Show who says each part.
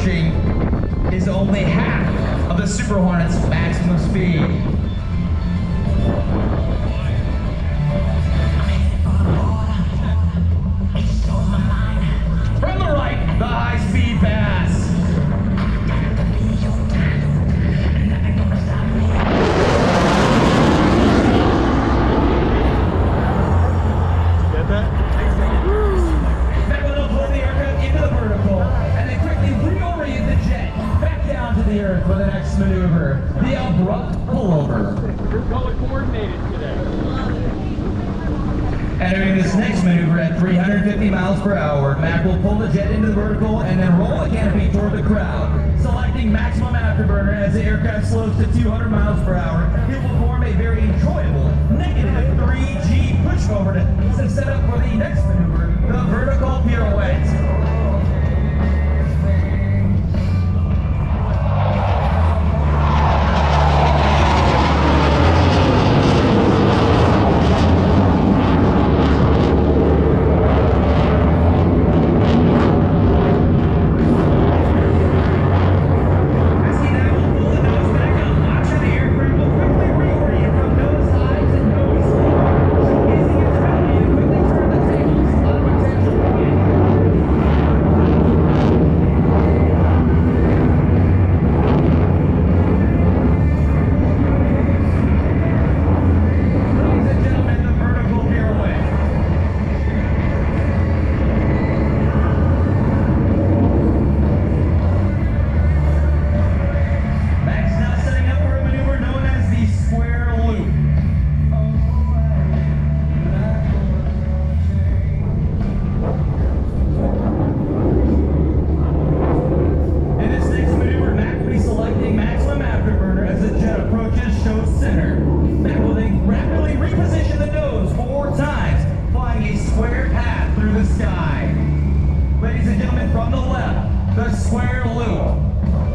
Speaker 1: approaching is only half of the Super Hornet's maximum speed. From the right, the high-speed pass.
Speaker 2: Get that?
Speaker 1: That will pull the aircraft into the vertical and then quickly reorient the jet back down to the earth for the next maneuver, the abrupt pullover.
Speaker 2: You're color coordinated today.
Speaker 1: Entering this next maneuver at 350 miles per hour, Mac will pull the jet into the vertical and then roll the canopy toward the crowd. Selecting maximum afterburner as the aircraft slows to 200 miles per hour, it will form a very enjoyable negative 3G pushover to set up for the next maneuver, the vertical pirouette. Ladies and gentlemen, from the left, the square loop.